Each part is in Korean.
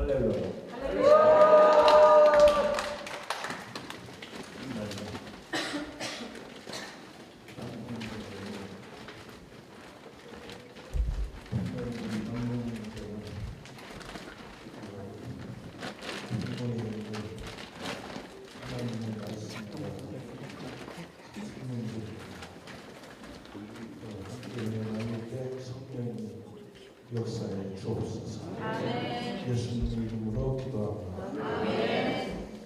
할렐루야. 역사에 주옵소서. 아멘. 예수님 이름으로 기도합니다. 아멘.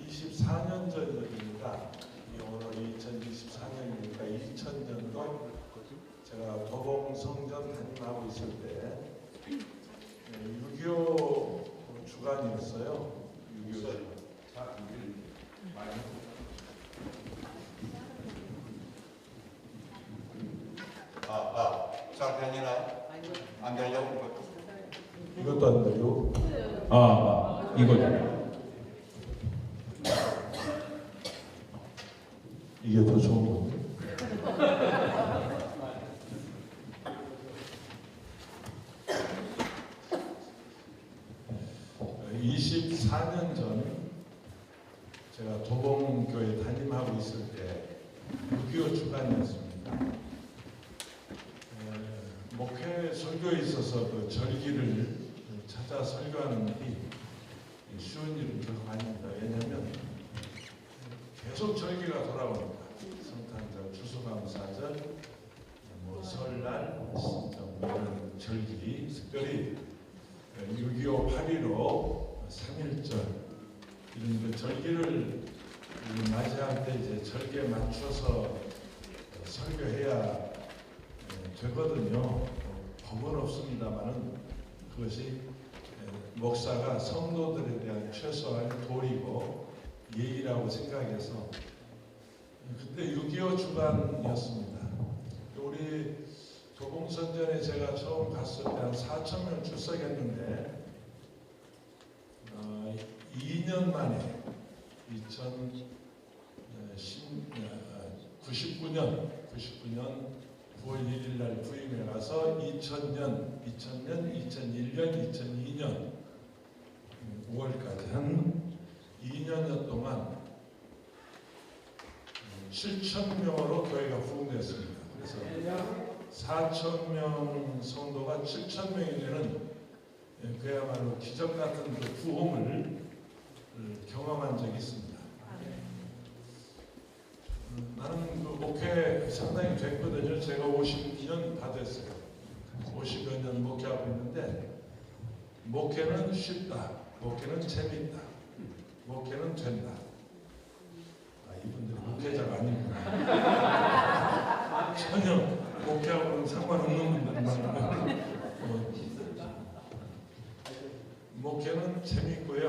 24년 전 일입니다. 오늘 2024년이니까 2000년도 제가 도봉성전 담임하고 있을 때 6.25 주간이었어요. 6.25 주간. 잘 들리나요? 안 들려요? 이것도 안 돼요. 이거죠. 이게 더 좋은 건데. 24년 전 제가 도봉교회 담임하고 있을 때 6.25 주간이었습니다. 목회 설교에 있어서 그 절기를 찾아 설교하는 일이 쉬운 일은 결코 아닙니다. 왜냐하면 계속 절기가 돌아옵니다. 성탄절, 추수감사절, 설날, 이런 절기, 특별히 6.25, 8.15, 3.1절 이런 그 절기를 맞이할 때 이제 절기에 맞춰서 설교해야 되거든요. 법은 없습니다만은 그것이 목사가 성도들에 대한 최소한의 도리고 예의라고 생각해서 그때 6.25 주간이었습니다. 우리 도봉선전에 제가 처음 갔을 때 한 4,000명 출석했는데 2년 만에 99년 9월 1일 날 부임해 가서 2000년, 2001년, 2002년 5월까지 한 2년여 동안 7,000명으로 교회가 부흥됐습니다. 그래서 4,000명 성도가 7,000명이 되는 그야말로 기적 같은 그 부흥을 경험한 적이 있습니다. 나는 그 목회 상당히 됐거든요. 제가 50년 다 됐어요. 50여 년 목회하고 있는데 목회는 쉽다. 목회는 재밌다. 목회는 된다. 이분들 목회자가 아니구나. 전혀 목회하고는 상관없는 분들만 목회는 재밌고요.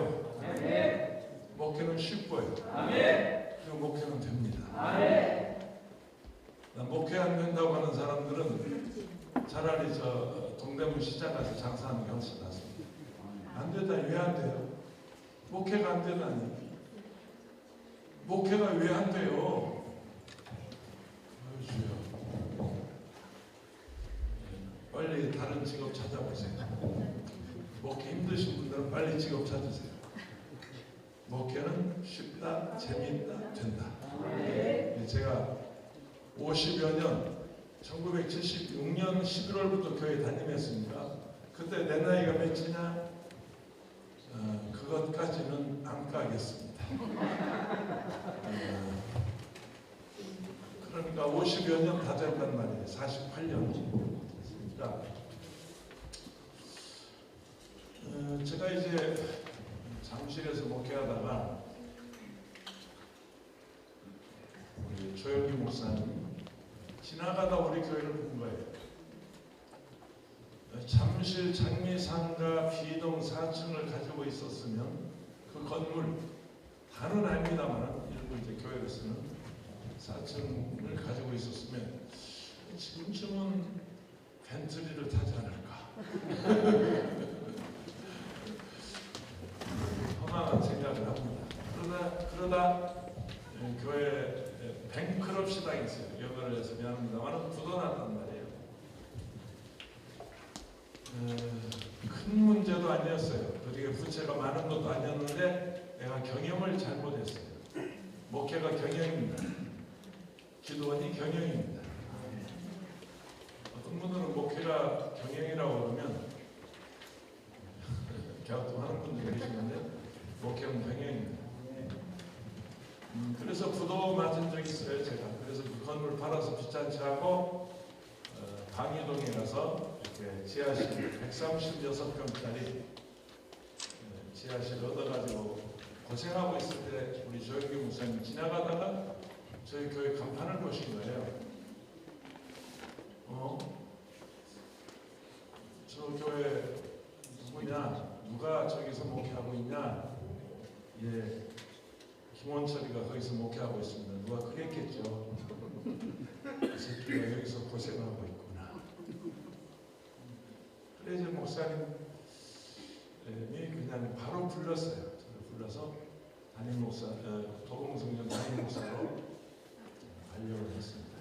목회는 쉽고요. 그리고 목회는 됩니다. 목회 안 된다고 하는 사람들은 차라리 저 동대문 시장 가서 장사하는 게 훨씬 낫습니다. 안 되다니 왜 안 돼요? 목회가 안 되다니. 목회가 왜 안 돼요? 빨리 다른 직업 찾아보세요. 목회 힘드신 분들은 빨리 직업 찾으세요. 목회는 쉽다, 재미있다, 된다. 제가 50여 년, 1976년 11월부터 교회 다니면습니다. 그때 내 나이가 몇이냐? 그것까지는 안 까겠습니다. 그러니까 50여 년 다 됐단 말이에요. 48년. 제가 이제 사무실에서 목회하다가 우리 조영기 목사님 지나가다 우리 교회를 본 거예요. 잠실 장미상가 B동 4층을 가지고 있었으면 그 건물 다는 아닙니다만 일부 이제 교회로서는 4층을 가지고 있었으면 지금쯤은 벤틀리를 타지 않을까. 허망한 생각을 합니다. 그러다 교회 뱅크럽시 당했어요. 영어를 해서 미안합니다만 굳어났단 말이에요. 큰 문제도 아니었어요. 그 그렇게 부채가 많은 것도 아니었는데 내가 경영을 잘못했어요. 목회가 경영입니다. 기도원이 경영입니다. 어떤 분들은 목회가 경영이라고 그러면 갸우뚱하는 분들이 계시는데 목회는 경영입니다. 그래서 부도 맞은 적이 있어요. 제가 그래서 그 건물 팔아서 비싼 차 하고 방이동에 가서 이렇게 지하실 136평짜리 지하실 얻어가지고 고생하고 있을 때 우리 조영기 목사님 지나가다가 저희 교회 간판을 보신 거예요. 저 교회 누구냐? 누가 저기서 목회하고 있냐? 예, 김원철이가 거기서 목회하고 있습니다. 누가 그랬겠죠. 이 새끼가 여기서 고생하고 있구나. 그래서 목사님이 그냥 바로 불렀어요. 저를 불러서 담임 목사, 도봉성전 담임 목사로 발령을 했습니다.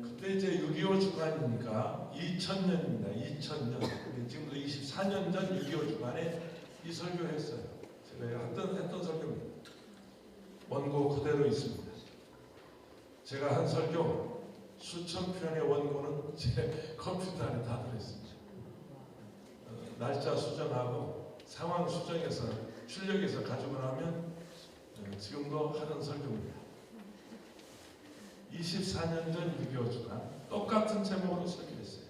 그때 이제 6.25 주간이니까 2000년입니다. 2000년. 지금도 24년 전 6.25 주간에 이 설교했어요. 제가 했던 설교입니다. 원고 그대로 있습니다. 제가 한 설교 수천 편의 원고는 제 컴퓨터 안에 다 들어있습니다. 날짜 수정하고 상황 수정해서 출력해서 가지고 나면 지금도 하던 설교입니다. 24년 전 6.25 주간 똑같은 제목으로 설교했어요.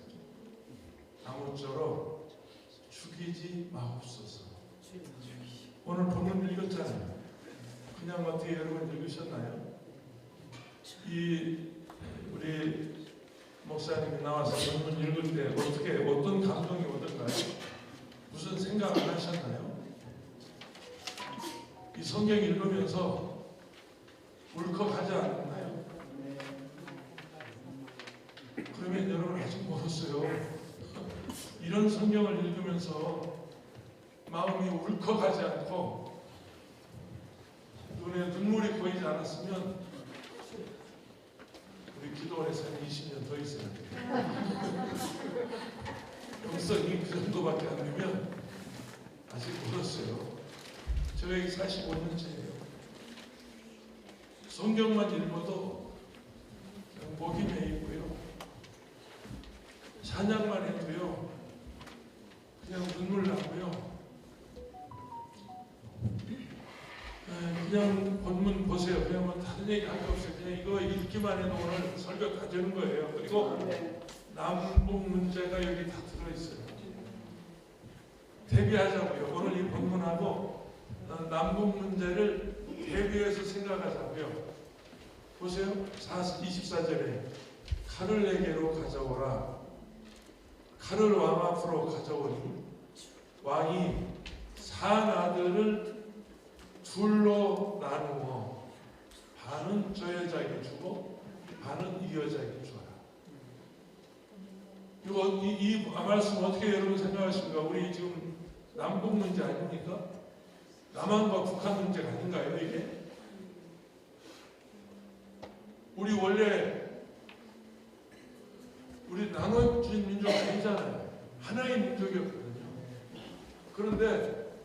아무쪼록 죽이지 마옵소서. 오늘 본문 읽었잖아요. 그냥 어떻게 여러분 읽으셨나요? 우리 목사님이 나와서 본문 읽을 때 어떤 감동이 오던가요? 무슨 생각을 하셨나요? 이 성경 읽으면서 울컥하지 않았나요? 그러면 여러분 아직 멀었어요. 이런 성경을 읽으면서 마음이 울컥하지 않고 눈에 눈물이 보이지 않았으면 우리 기도원에서 20년 더 있어야 돼요. 영성이 그 정도밖에 안 되면 아직 멀었어요. 저희 45년째예요. 성경만 읽어도 그냥 목이 메이고요. 찬양만 해도요. 그냥 눈물 나고요. 그냥 본문 보세요. 그냥 뭐 다른 얘기 할 거 없어요. 그냥 이거 읽기만 해도 오늘 설교 다 되는 거예요. 그리고 남북 문제가 여기 다 들어있어요. 대비하자고요. 오늘 이 본문하고 남북 문제를 대비해서 생각하자고요. 보세요. 24절에 칼을 내게로 가져오라. 칼을 왕 앞으로 가져오니 왕이 산 아들을 둘로 나누어 반은 저 여자에게 주고 반은 이 여자에게 주어라. 이 말씀 어떻게 여러분 생각하십니까? 우리 지금 남북 문제 아닙니까? 남한과 북한 문제가 아닌가요, 이게? 우리 원래 우리 나눠진 민족 아니잖아요. 하나의 민족이었거든요. 그런데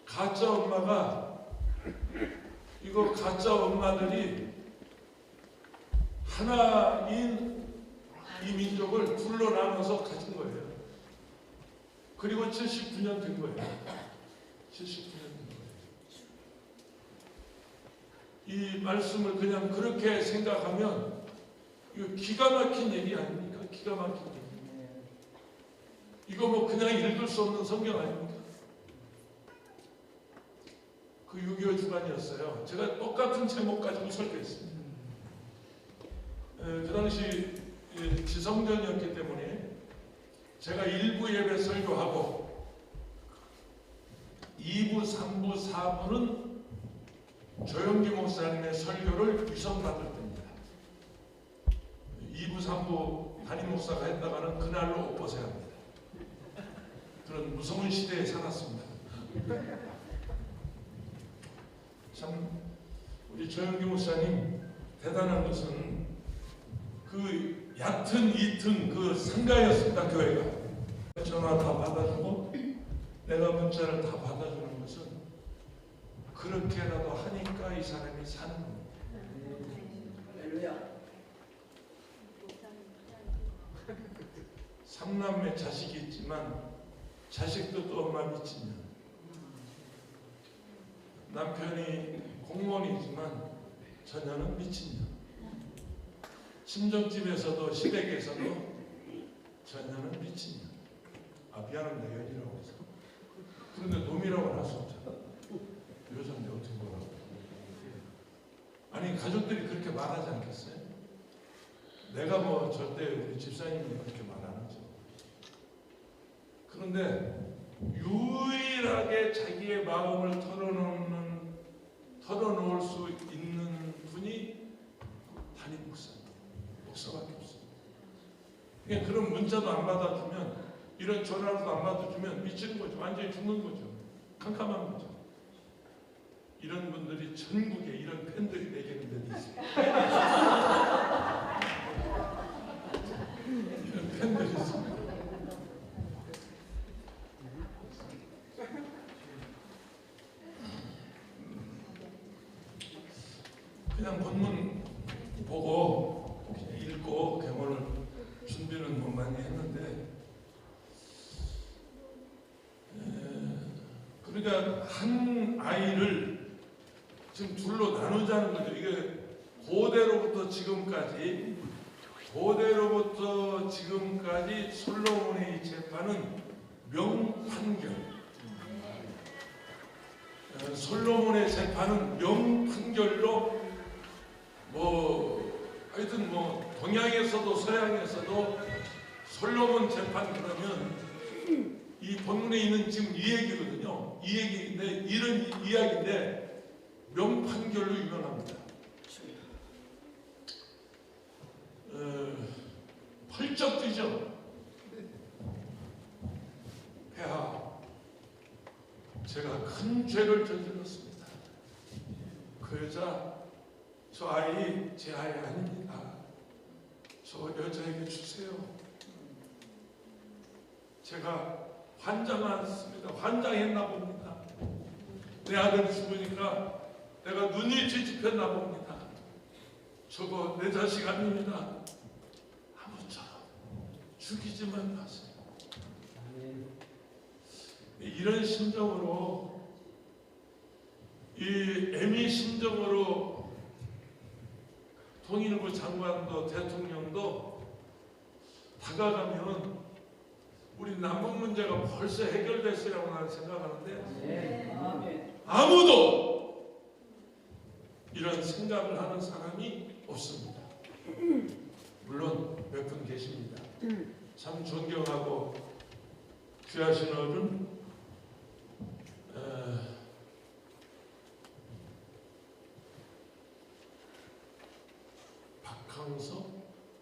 가짜 엄마가 이거 가짜 엄마들이 하나인 이 민족을 둘로 나눠서 가진 거예요. 그리고 79년 된 거예요. 79년 된 거예요. 이 말씀을 그냥 그렇게 생각하면 이거 기가 막힌 얘기 아닙니까? 기가 막힌 얘기. 이거 뭐 그냥 읽을 수 없는 성경 아닙니까? 그 6.25 주간이었어요. 제가 똑같은 제목 가지고 설교했습니다. 그 당시 지성전이었기 때문에 제가 1부 예배 설교하고 2부, 3부, 4부는 조영기 목사님의 설교를 위성받을 때입니다. 2부, 3부 담임 목사가 했다가는 그날로 옷 벗어야 합니다. 그런 무서운 시대에 살았습니다. 참 우리 조영기 목사님 대단한 것은 그 얕은 이튼 그 상가였습니다. 교회가 전화 다 받아주고 내가 문자를 다 받아주는 것은 그렇게라도 하니까 이 사람이 사는 겁니다. 할렐루야. 삼남매 자식이 있지만 자식도 또 엄마 미친년. 남편이 공무원이지만 처녀는 미친년. 친정집에서도 시댁에서도 처녀는 미친년. 아 미안합니다. 연이라고 해서. 그런데 놈이라고는 할 수 없잖아. 여자인데 어떻게 뭐라고. 아니 가족들이 그렇게 말하지 않겠어요? 내가 뭐 절대 우리 집사님이 그렇게 말 안 하죠. 그런데 유일하게 자기의 마음을 털어놓을 수 있는 분이 담임 목사밖에 없어요. 그러니까 그런 문자도 안 받아주면, 이런 전화도 안 받아주면 미치는 거죠. 완전히 죽는 거죠. 캄캄한 거죠. 이런 분들이 전국에 이런 팬들이 내게는 몇 있어요. 이런 팬들이 있습니다. 그냥 본문 보고 그냥 읽고 경험을 준비는 뭐 많이 했는데, 그러니까 한 아이를 지금 둘로 나누자는 거죠. 이게 고대로부터 지금까지 솔로몬의 재판은 명판결. 솔로몬의 재판은 명판결로 하여튼 동양에서도 서양에서도 솔로몬 재판 그러면 이 본문에 있는 지금 이 얘기거든요. 이 얘기인데 이런 이야기인데 명판결로 유명합니다. 펄쩍 뛰죠. 폐하, 제가 큰 죄를 저질렀습니다. 그 여자, 저 아이 제 아이 아닙니다. 저 여자에게 주세요. 제가 환장했습니다. 환장했나 봅니다. 내 아들 죽으니까 내가 눈이 뒤집혔나 봅니다. 저거 내 자식 아닙니다. 아무쪼록 죽이지만 마세요. 이런 심정으로, 이 애미 심정으로 통일부 장관도 대통령도 다가가면 우리 남북 문제가 벌써 해결됐으라고 나는 생각하는데 아무도 이런 생각을 하는 사람이 없습니다. 물론 몇 분 계십니다. 참 존경하고 귀하신 어른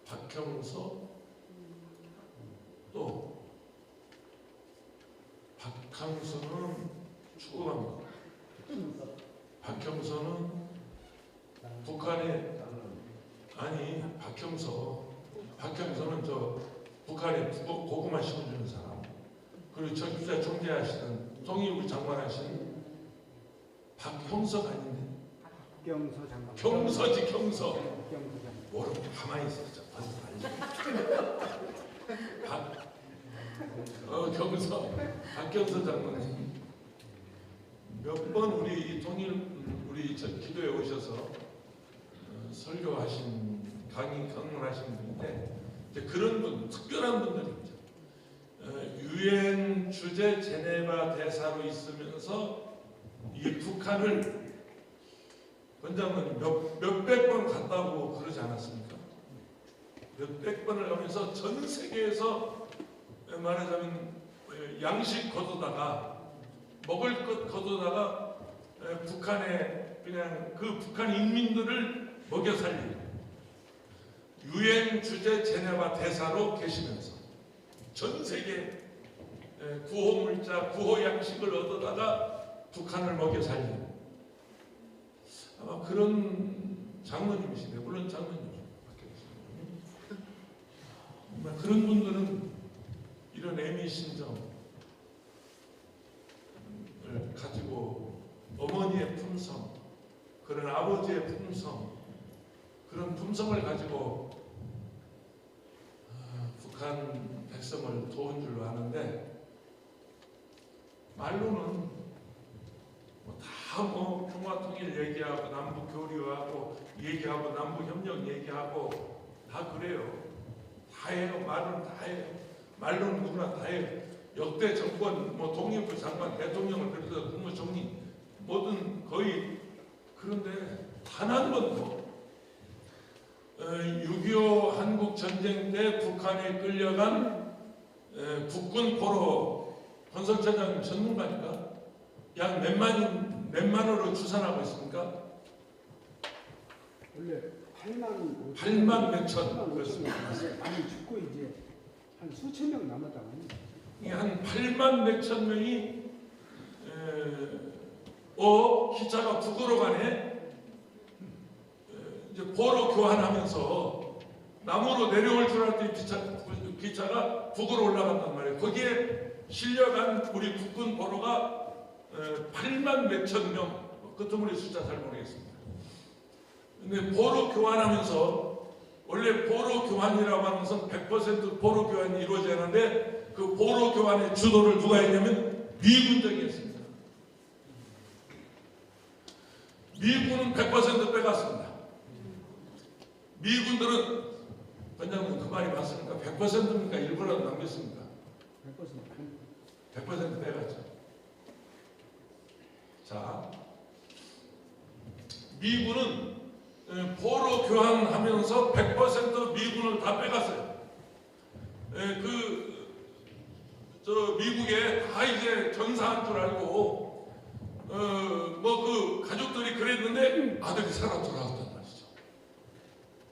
박형서 또 박형서는 죽어갑니다. 박형서는 북한에 박형서는 저 북한에 고구마 심어주는 사람, 그리고 전주자 총재하시는 통일부 장관하시는 박형서가 아닌데 경서 장관. 경서지 경서. 경서 장관. 모르고 가만히 있었죠. 경서 박경서 장관님 몇 번 우리 기도에 오셔서 설교하신 강론하신 분인데, 이제 그런 분, 특별한 분들이 있죠. 유엔 주재 제네바 대사로 있으면서 이 북한을 원장님 몇백 번 갔다고 그러지 않았습니까? 몇백 번을 가면서 전 세계에서 말하자면 양식 거두다가 먹을 것 거두다가 북한에 그냥 그 북한 인민들을 먹여 살리는 유엔 주재 제네바 대사로 계시면서 전 세계 구호 물자, 구호 양식을 얻어다가 북한을 먹여 살리는 아마 그런 장로님이시네. 물론 장로님 그런 분들은 이런 애미 심정 그런 품성을 가지고 북한 백성을 도운 줄로 아는데 말로는 다 평화통일 얘기하고 남북 교류하고 얘기하고 남북 협력 얘기하고 다 그래요. 다 해요. 말은 다 해요. 말로는 누구나 다 해요. 역대 정권 독립부 장관 대통령을 비롯해서 국무총리 뭐든 거의 그런데 단 한 번도 6.25 한국 전쟁 때 북한에 끌려간 국군 포로 건설차장 전문가니까 약 몇만으로 추산하고 있습니까? 원래 8만 8만 몇천 그렇습니다. 많이 죽고 이제 한 수천 명 남았다고 합니다. 한 8만 몇천 명이 기차가 북으로 가네. 이제 포로 교환하면서 남으로 내려올 줄 알았더니 기차가 북으로 올라간단 말이에요. 거기에 실려간 우리 국군 포로가 8만 몇천 명, 끝머리 숫자 잘 모르겠습니다. 근데 포로 교환하면서 원래 포로 교환이라고 하는 것은 100% 포로 교환이 이루어져야 하는데 그 포로 교환의 주도를 누가 했냐면 미군들이 했습니다. 미군은 100% 빼갔습니다. 미군들은 원장님 그 말이 맞습니까? 100%입니까? 일부라도 남겼습니까? 100% 빼갔죠. 자, 미군은 포로 교환하면서 100% 미군을 다 빼갔어요. 미국에 다 이제 전사한 줄 알고 그 가족들이 그랬는데 아들이 살아 돌아왔단 말이죠.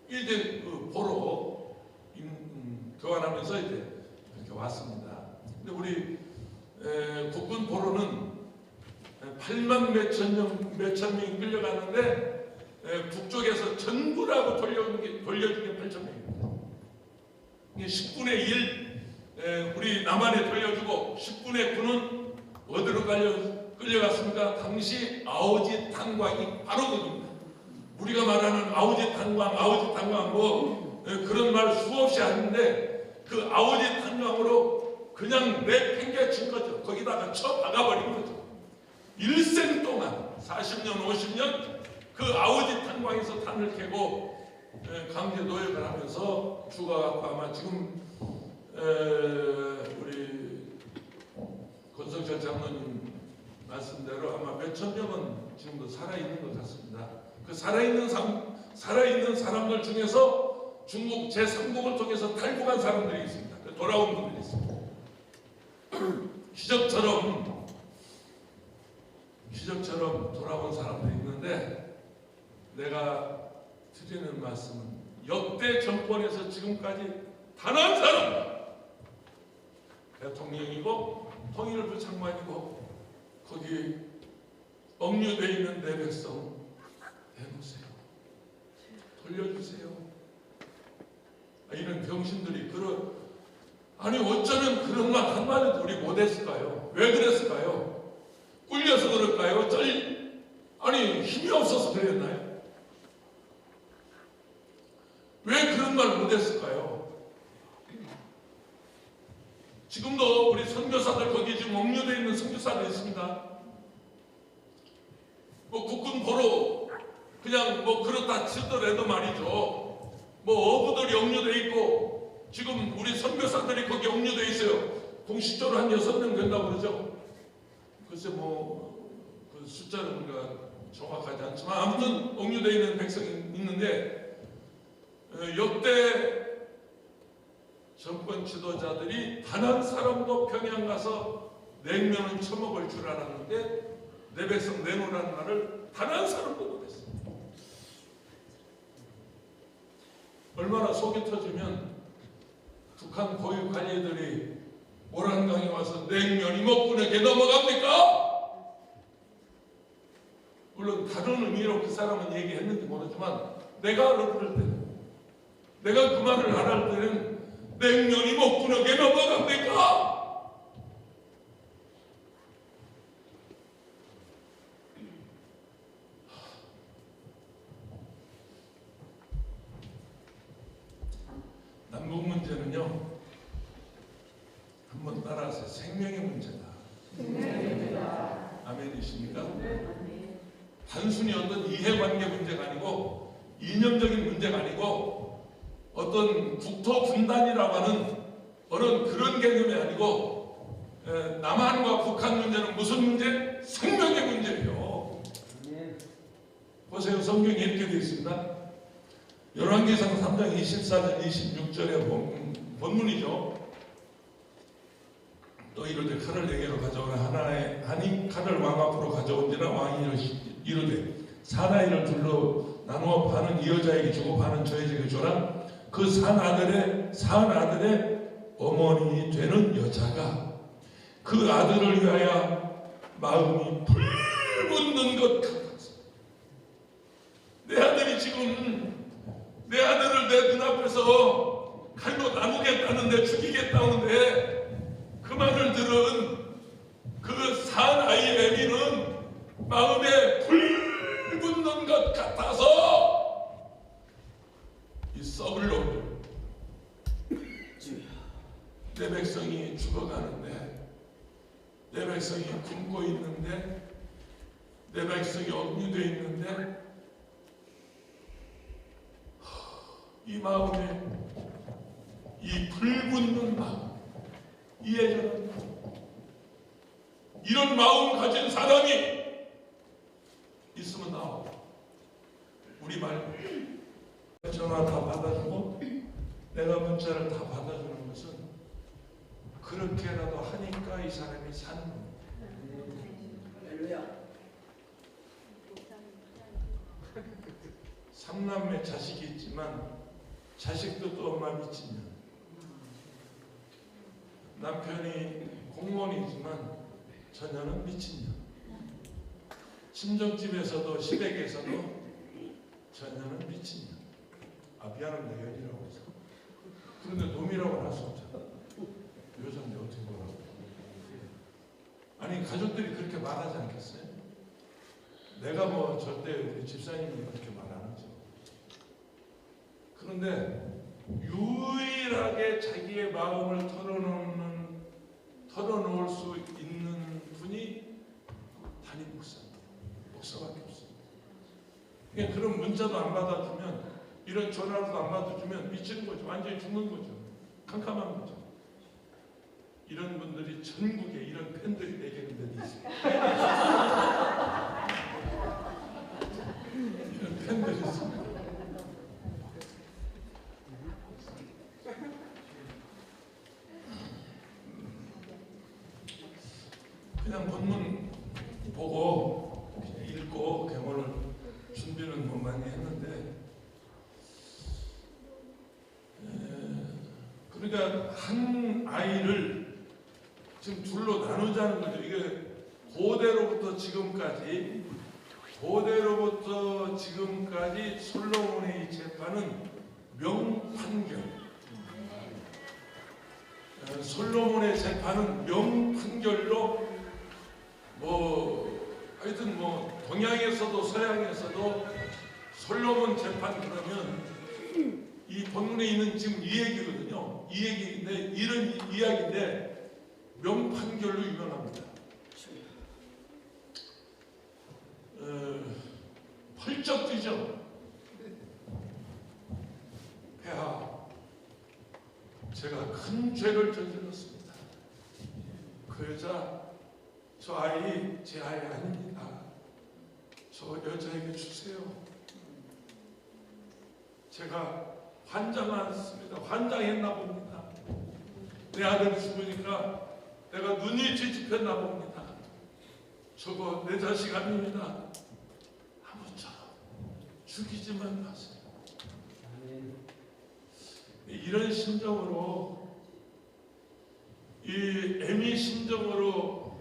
이제 포로 교환하면서 이제 이렇게 왔습니다. 근데 우리 국군 포로는 8만 몇천 명이 끌려갔는데 북쪽에서 전부라고 돌려준 게 8천 명입니다. 이게 10분의 1 우리 남한에 돌려주고 10분의 9는 어디로 끌려갔습니까? 당시 아오지 탄광이 바로 그겁니다. 우리가 말하는 아오지 탄광 그런 말 수없이 하는데 그 아오지 탄광으로 그냥 내팽개친 거죠. 거기다가 쳐박아버린 거죠. 일생 동안 40년 50년 그 아오지 탄광에서 탄을 캐고 강제 노역을 하면서 죽어갖고 아마 지금 우리 권성철 장로님 말씀대로 아마 몇천 명은 지금도 살아있는 것 같습니다. 그 살아있는 사람들 중에서 중국 제3국을 통해서 탈북한 사람들이 있습니다. 돌아온 분들이 있습니다. 기적처럼 돌아온 사람들이 있는데 내가 드리는 말씀은 역대 정권에서 지금까지 단 한 사람 대통령이고 통일부 장관이고 거기 억류되어 있는 내 백성 내놓으세요. 돌려주세요. 이런 병신들이 아니 어쩌면 그런 말 한마디도 우리 못했을까요? 왜 그랬을까요? 꿀려서 그럴까요? 아니 힘이 없어서 그랬나요? 왜 그런 말 못했을까요? 지금도 우리 선교사들 거기 지금 억류되어 있는 선교사들 있습니다. 국군 보러 그냥 그렇다 치더라도 말이죠. 어부들이 억류되어 있고 지금 우리 선교사들이 거기 억류되어 있어요. 공식적으로 한 6명 된다고 그러죠. 글쎄 그 숫자는 우리가 정확하지 않지만 아무튼 억류되어 있는 백성이 있는데 역대 정권 지도자들이 단 한 사람도 평양 가서 냉면은 처먹을 줄 알았는데 내 백성 내놓으라는 말을 단 한 사람도 못했어요. 얼마나 속이 터지면 북한 고위 관리들이 모란강에 와서 냉면이 먹고내게 넘어갑니까? 물론 다른 의미로 그 사람은 얘기했는지 모르지만 내가 그럴 때는 내가 그 말을 안 할 때는 냉면이 먹고내게 넘어갑니까? 남북 문제는요, 한번 따라하세요. 생명의 문제다. 아멘이십니까? 단순히 어떤 이해관계 문제가 아니고 이념적인 문제가 아니고 어떤 국토 분단이라고 하는 어느 그런 개념이 아니고 남한과 북한 문제는 무슨 문제? 생명의 문제예요. 보세요. 성경에 이렇게 되어 있습니다. 열왕기상 3장 24절 26절의 본문이죠. 또 이르되 칼을 4개로 가져오라. 하니 칼을 왕 앞으로 가져온지라. 왕이 이르되 사나이를 둘러 나누어 반은 이 여자에게 주고 반은 저에게 줘라. 그 산 아들의 어머니 되는 여자가 그 아들을 위하여 마음이 불붙는 것 같았어. 내 아들이 지금 내 아들을 내 눈앞에서 칼로 나누겠다는데, 죽이겠다는데, 그 말을 들은 그 사나이 애미는 마음에 불붙는 것 같아서 이 썩을 놈들, 내 백성이 죽어가는데, 내 백성이 굶고 있는데, 내 백성이 억류되어 있는데, 이 마음에 이 불붙는 마음, 이해하는 이런 마음 가진 사람이 있으면 나와. 우리 말 전화 다 받아주고 내가 문자를 다 받아주는 것은 그렇게라도 하니까 이 사람이 사는 거예요. 삼남매 자식이 있지만 자식도 또 엄마 미친년. 남편이 공무원이지만 처녀는 미친년. 친정집에서도 시댁에서도 처녀는 미친년. 아, 미안합니다. 연이라고 해서. 그런데 놈이라고는 할 수 없잖아. 여자인데 어떻게 뭐라고. 아니, 가족들이 그렇게 말하지 않겠어요? 내가 뭐 절대 우리 집사님이 그렇게 말 안 하죠. 그런데 유일하게 자기의 마음을 털어놓을 수 있는 분이 담임 목사입니다. 목사밖에 없습니다. 그냥 그런 문자도 안 받아주면, 이런 전화도 안 받아주면 미치는 거죠. 완전히 죽는 거죠. 캄캄한 거죠. 이런 분들이 전국에 이런 팬들이 내게는 있어요. 이런 팬들이 있습니다. 그냥 본문 보고 그냥 읽고 경험을 준비는 뭐 많이 했는데, 그러니까 한 아이를 지금 둘로 나누자는 거죠. 이게 고대로부터 지금까지 솔로몬의 재판은 명판결. 솔로몬의 재판은 명판결로 하여튼 동양에서도 서양에서도 솔로몬 재판 그러면 이 본문에 있는 지금 이 얘기거든요. 이 얘기인데, 이런 이야기인데 명판결로 유명합니다. 펄쩍 뛰죠. 폐하, 제가 큰 죄를 저질렀습니다. 그 여자, 저 아이 제 아이 아닙니다. 저 여자에게 주세요. 제가 환장했습니다. 환장했나 봅니다. 내 아들 죽으니까 내가 눈이 뒤집혔나 봅니다. 저거 내 자식 아닙니다. 아무쪼록 죽이지만 마세요. 이런 심정으로, 이 애미 심정으로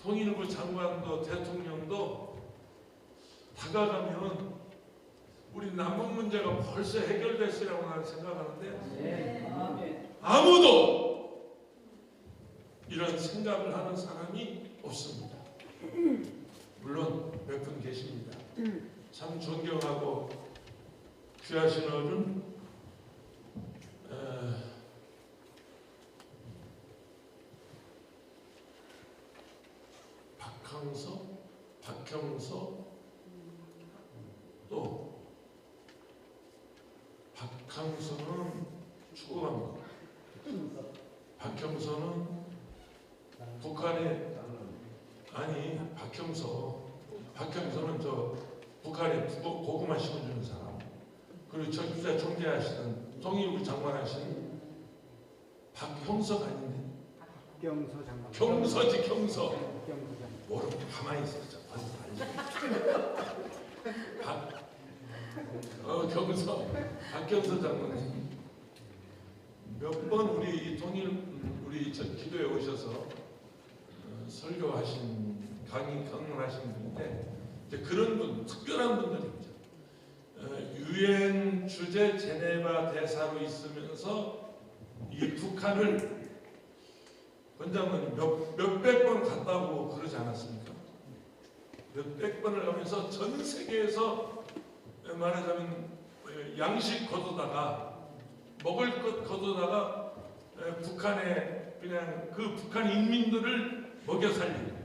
통일부 장관도 대통령도 다가가면 우리 남북 문제가 벌써 해결됐으라고 나는 생각하는데, 아무도 이런 생각을 하는 사람이 없습니다. 물론 몇 분 계십니다. 참 존경하고 귀하신 어른 박형서, 박형서, 또 박형서는 죽어갑니다. 박형서는 북한에 아니 박형서는 저 북한에 고구마 심어주는 사람, 그리고 전주자 총재하시는 통일부 장관하신 박형서가 아닌데 경서 장관. 경서지 경서. 경서 장관. 모르고 가만히 있었죠. 경서 박경서 장관님 몇 번 우리 우리 기도에 오셔서 설교하신 강론하신 분인데 이제 그런 분 특별한 분들이 있죠. 유엔 주재 제네바 대사로 있으면서 이 북한을 원장님 몇백 번 갔다고 그러지 않았습니까? 몇백 번을 가면서 전 세계에서 말하자면 양식 거두다가 먹을 것 거두다가 북한에 그냥 그 북한 인민들을 먹여 살리는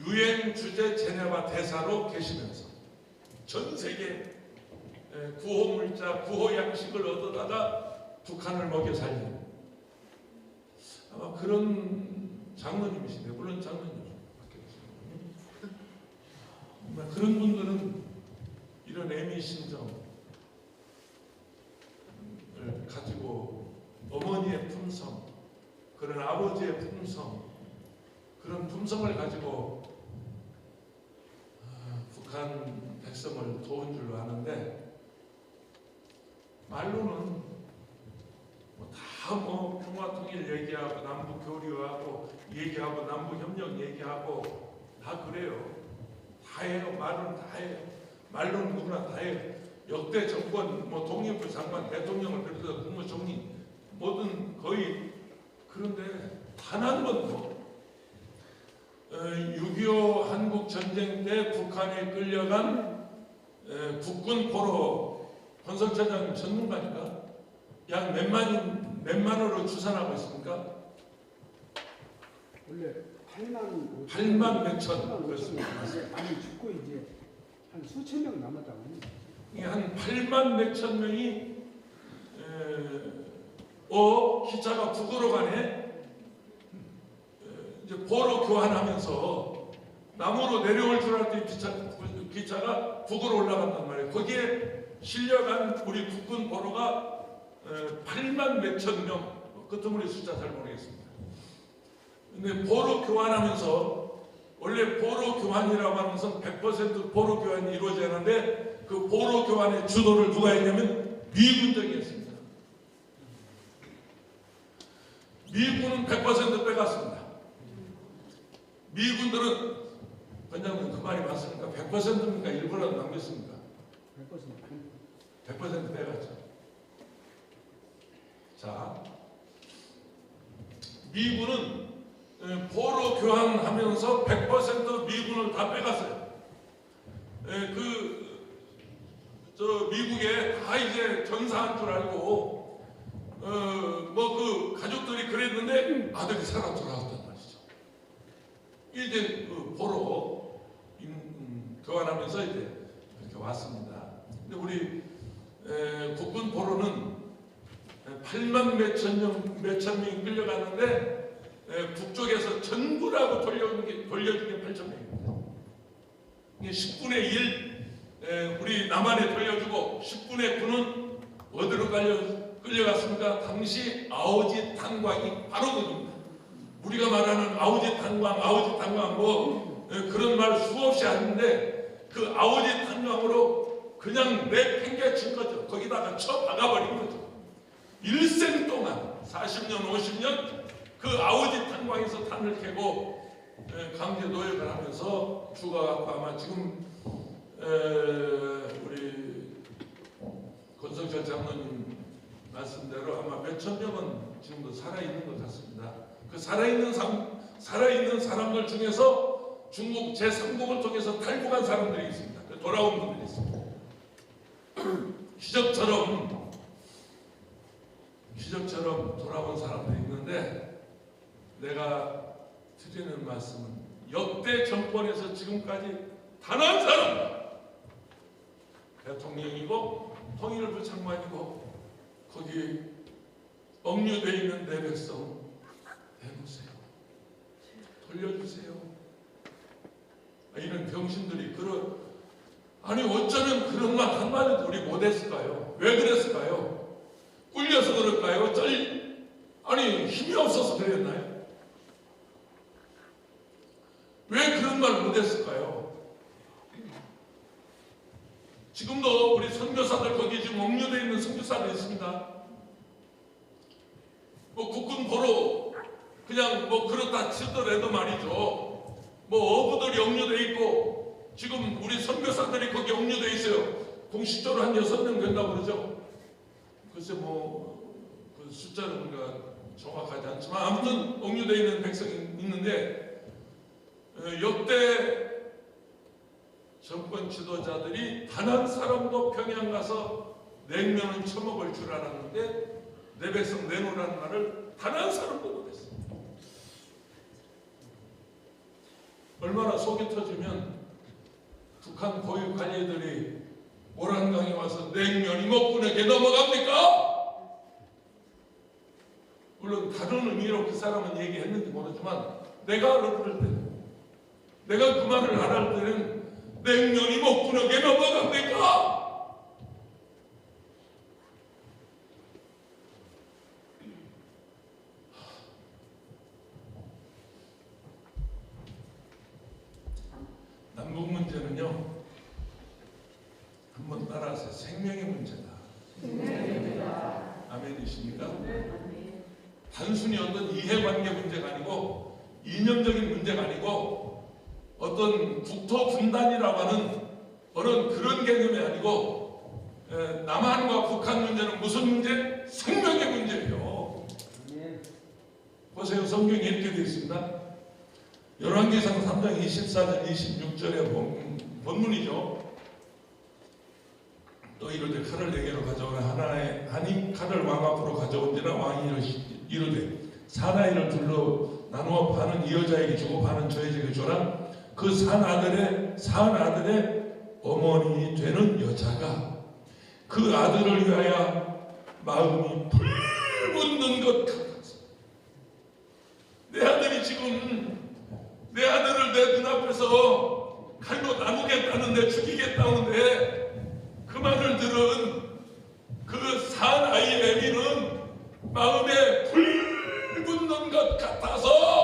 유엔 주재 제네바 대사로 계시면서 전 세계 구호 물자, 구호 양식을 얻어다가 북한을 먹여 살리는 아마 그런 장로님이시네. 물론 장로님 그런 분들은 이런 애미심정을 가지고 어머니의 품성, 그런 아버지의 품성, 그런 품성을 가지고 북한 백성을 도운 줄로 아는데 말로는 다 평화통일 얘기하고 남북 교류하고 얘기하고 남북 협력 얘기하고 다 그래요. 다 해요. 말은 다 해요. 말로는 누구나 다 해요. 역대 정권 통일부 장관 대통령을 비롯해서 국무총리 모든 거의 그런데 단 한 번도 6.25 한국 전쟁 때 북한에 끌려간 국군 포로 권성차장 전문가니까 약 몇만으로 추산하고 있습니까? 원래 8만 몇천 그렇습니다. 많이 죽고 이제 한 수천 명 남았다고 합니다. 한 8만 몇천 명이 기차가 북으로 가네. 이제 포로 교환하면서 남으로 내려올 줄 알았더니 기차가 북으로 올라간단 말이에요. 거기에 실려간 우리 국군 포로가 8만 몇천 명. 끝머리 숫자 잘 모르겠습니다. 근데 포로 교환하면서 원래 포로 교환이라고 하면서 100% 포로 교환이 이루어져야 하는데 그 포로 교환의 주도를 누가 했냐면 미군정이었습니다. 미군은 100% 빼갔습니다. 미군들은 원장님 그 말이 맞습니까? 100%입니까? 일부라도 남겼습니까? 100% 빼갔죠. 자, 미군은 포로 교환하면서 100% 미군을 다 빼갔어요. 미국에 다 이제 전사한 줄 알고 그 가족들이 그랬는데 아들이 살아 돌아왔단 말이죠. 이제 포로 교환하면서 이제 그렇게 왔습니다. 근데 우리 국군 포로는 8만 몇천 명이 끌려갔는데 북쪽에서 전부라고 돌려준 게 8천 명입니다. 이게 10분의 1 우리 남한에 돌려주고 10분의 9는 어디로 끌려갔습니까? 당시 아오지 탄광이 바로 그겁니다. 우리가 말하는 아오지 탄광 그런 말 수없이 하는데 그 아오지 탄광으로 그냥 내팽개친 거죠. 거기다가 쳐박아버린 거죠. 일생 동안 40년 50년 그 아오지 탄광에서 탄을 캐고 강제 노역을 하면서 죽어갖고 아마 지금 우리 권성철 장로님 말씀대로 아마 몇천 명은 지금도 살아있는 것 같습니다. 그 살아있는 사람들 중에서 중국 제3국을 통해서 탈북한 사람들이 있습니다. 돌아온 분들이 있습니다. 기적처럼 돌아온 사람들이 있는데 내가 드리는 말씀은 역대 정권에서 지금까지 단 한 사람 대통령이고 통일부 장관이고 거기 억류되어 있는 내 백성 내놓으세요. 돌려주세요. 이런 병신들이 아니 어쩌면 그런 말 한마디도 우리 못했을까요? 왜 그랬을까요? 꿀려서 그럴까요? 아니 힘이 없어서 그랬나요? 왜 그런 말 못했을까요? 지금도 우리 선교사들 거기 지금 억류되어 있는 선교사들 있습니다. 뭐 국군 보러 그냥 뭐 그렇다 치더라도 말이죠. 뭐 어부들이 억류되어 있고 지금 우리 선교사들이 거기 억류되어 있어요. 공식적으로 한 6명 된다고 그러죠. 글쎄 그 숫자는 우리가 정확하지 않지만 아무튼 억류되어 있는 백성이 있는데 역대 정권 지도자들이 단 한 사람도 평양 가서 냉면을 처먹을 줄 알았는데 내 백성 내놓으라는 말을 단 한 사람도 못했어요. 얼마나 속이 터지면 북한 고위 관리들이 모란강에 와서 냉면 이목구에게 넘어갑니까? 물론 다른 의미로 그 사람은 얘기했는지 모르지만 내가 알아들을 때는 내가 그 말을 알아들 때는 냉면 이목구에게 넘어갑니까? 남북 문제는요, 한번 따라서 생명의 문제다. 아멘이십니까? 단순히 어떤 이해관계 문제가 아니고 이념적인 문제가 아니고 어떤 국토 분단이라고 하는 그런 개념이 아니고 남한과 북한 문제는 무슨 문제? 생명의 문제예요. 보세요. 성경에 이렇게 되어 있습니다. 열왕기상 3장 24절 26절의 본문이죠. 또 이르되 칼을 4개로 가져오라. 하니 칼을 왕 앞으로 가져온지라 왕이 이르되 사나이를 둘러 나누어 반은 이 여자에게 주고 반은 저 여자에게 줘라. 그 산 아들의 어머니 되는 여자가 그 아들을 위하여 마음이 불붙는 것 같았어. 내 아들이 지금 내 아들을 내 눈앞에서 칼로 나누겠다는데 죽이겠다는데 그 말을 들은 그 사나이 애미는 마음에 불붙는 것 같아서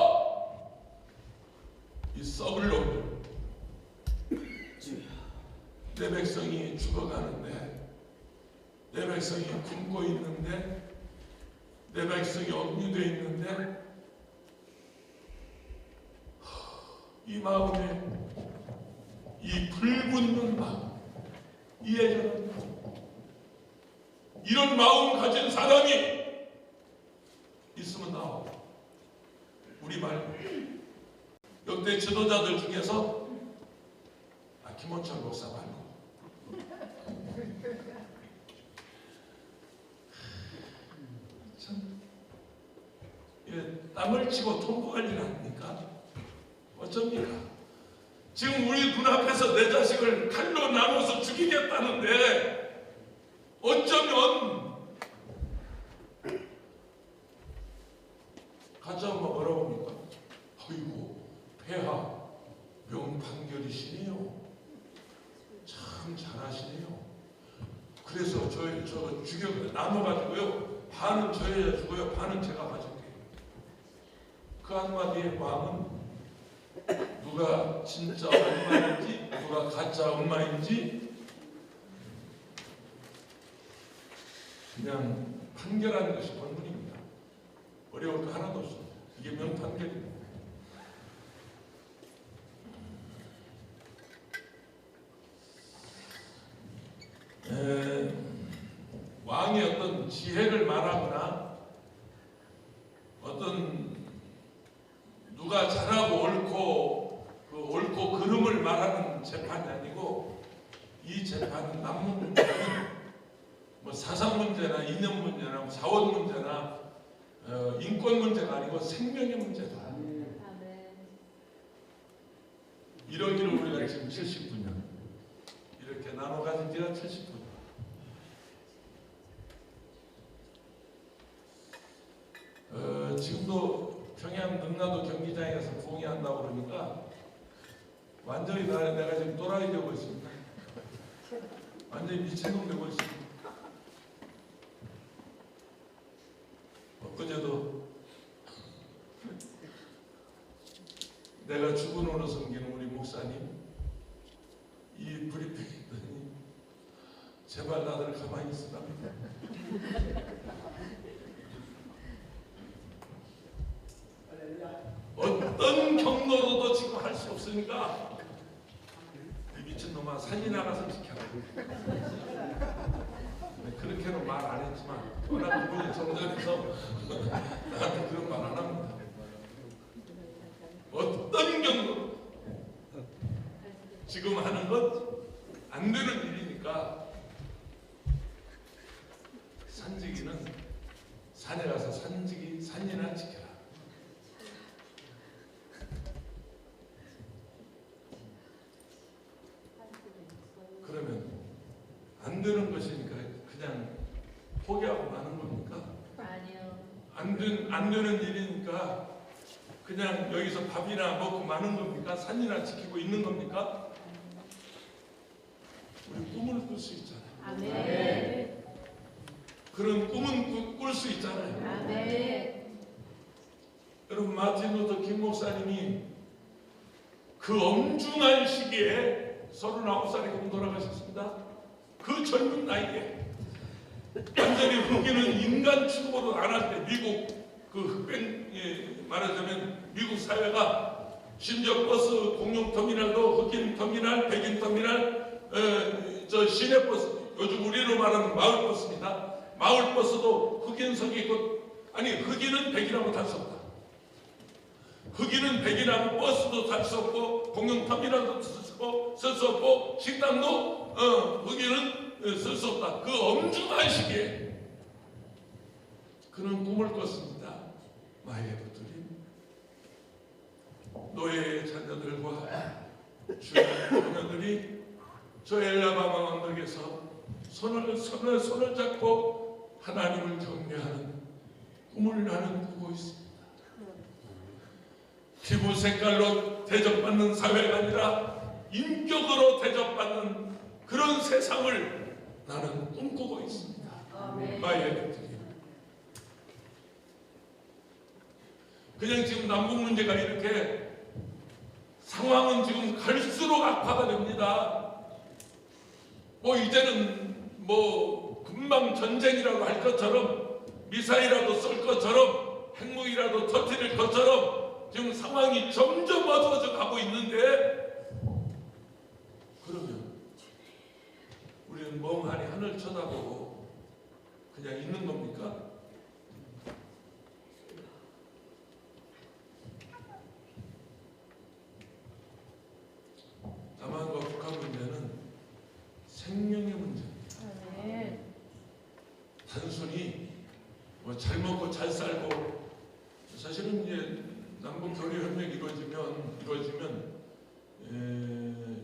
이 썩을 놈들 내 백성이 죽어가는데 내 백성이 굶고 있는데 내 백성이 억류되어 있는데 이 마음에 이 불붙는 마음 이해하는 이런 마음 가진 사람이 있으면 나와. 우리말 역대 지도자들 중에서 김원철 목사 말고 참 땀을 치고 통곡할 일 아닙니까? 어쩝니까? 지금 우리 눈앞에서 내 자식을 칼로 나눠서 죽이겠다는데 어쩌면 가져오면 뭐라고 합니까? 아이고 폐하 명판결이시네요. 참 잘하시네요. 그래서 저 죽여 나눠가지고요 반은 저 여자 주고요 반은 제가 가질게요. 그 한마디의 마음은 누가 진짜 엄마인지 누가 가짜 엄마인지 그냥 판결하는 것이 본분입니다. 어려울 거 하나도 없습니다. 이게 명판결입니다. 왕이 어떤 지혜를 말하거나 어떤 누가 잘하고 옳고 그름을 말하는 재판이 아니고 이 재판은 남문 문제는 뭐 사상 문제나 이념 문제나 자원 문제나 인권 문제가 아니고 생명의 문제다. 이러기를 우리가 지금 79년 이렇게 나눠 가진 지가 79년. 지금도 평양 능라도 경기장에서 공연한다고 그러니까 완전히 내가 지금 또라이 되고 있습니다. 완전히 미친놈 되고 있습니다. 엊그제도 내가 죽은 오늘 섬기는 우리 목사님 이 브리핑 했더니 제발 나들 가만히 있으랍니다. 어떤 경로로도 지금 할 수 없으니까 이 미친놈아 산이 나가서 지켜라. 그렇게는 말 안 했지만 워낙 그분이 정전해서 나한테 그런 말 안 합니다. 어떤 경로 지금 하는 것 안 되는 일이니까 산지기는 산에 가서 산이나 지켜라. 그러면 안 되는 것이니까 그냥 포기하고 마는 겁니까? 아니요. 안 되는 일이니까 그냥 여기서 밥이나 먹고 마는 겁니까? 산이나 지키고 있는 겁니까? 우리 꿈을 꿀 수 있잖아요. 아멘. 그런 꿈은 꿀 수 있잖아요. 아멘. 여러분 마틴 루터 킹 목사님이 그 엄중한 시기에 39살에 돌아가셨습니다. 그 젊은 나이에 완전히 흑인은 인간 취급으로 안 할 때 미국 그 흑백 말하자면 미국 사회가 심지어 버스 공용 터미널도 흑인 터미널, 백인 터미널, 저 시내 버스 요즘 우리로 말하는 마을 버스입니다. 마을 버스도 흑인석이 있고 아니 흑인은 백인하고 탈 수 없다. 흑인은 백인하고 버스도 탈 수 없고 공용 터미널도 쓸 수 없고 식당도 흑인은 쓸 수 없다. 그 엄중한 시기에 그런 꿈을 꿨습니다. 마이애부들이 노예의 자녀들과 주의 자녀들이 저 엘라바마 언덕에서 손을 잡고 하나님을 경배하는 꿈을 나는 꾸고 있습니다. 피부 색깔로 대접받는 사회가 아니라 인격으로 대접받는 그런 세상을 나는 꿈꾸고 있습니다. 아멘. 마이애부들이 그냥 지금 남북 문제가 이렇게 상황은 지금 갈수록 악화가 됩니다. 뭐 이제는 뭐 금방 전쟁이라도 할 것처럼 미사일이라도 쏠 것처럼 핵무기라도 터뜨릴 것처럼 지금 상황이 점점 어두워져 가고 있는데 그러면 우리는 멍하니 하늘 쳐다보고 그냥 있는 겁니까? 남한과 북한 문제는 생명의 문제입니다. 아멘. 단순히 뭐 잘 먹고 잘 살고 사실은 이제 남북 교류 협력이 이루어지면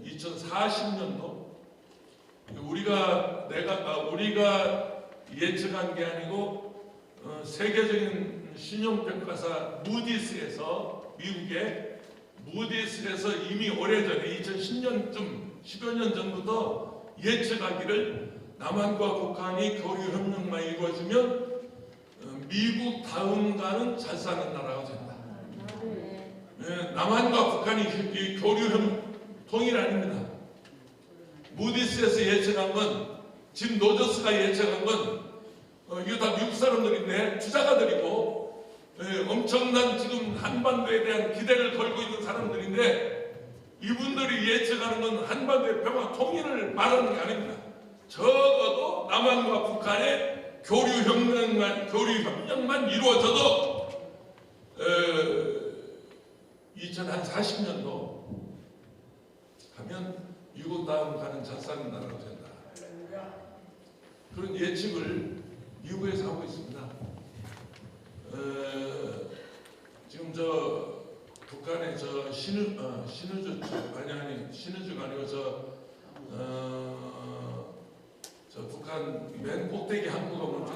2040년도 우리가 예측한 게 아니고 세계적인 신용평가사 무디스에서 미국의 무디스에서 이미 오래전에 2010년쯤 10여 년 전부터 예측하기를 남한과 북한이 교류 협력만 이루어지면 미국 다음가는 잘 사는 나라가 된다. 남한과 북한이 교류 통일 아닙니다. 무디스에서 예측한 건 짐 노저스가 예측한 건 이거 다 미국 사람들인데 투자가들이고 엄청난 지금 한반도에 대한 기대를 걸고 있는 사람들인데 이분들이 예측하는 건 한반도의 평화 통일을 말하는 게 아닙니다. 적어도 남한과 북한의 교류 협력만 이루어져도 2040년도 가면 미국 다음 가는 잘 사는 나라가 된다. 그런 예측을 미국에서 하고 있습니다. 지금 저 북한의 저 신의주 쪽 아니 꼭대기 항구가 뭐죠?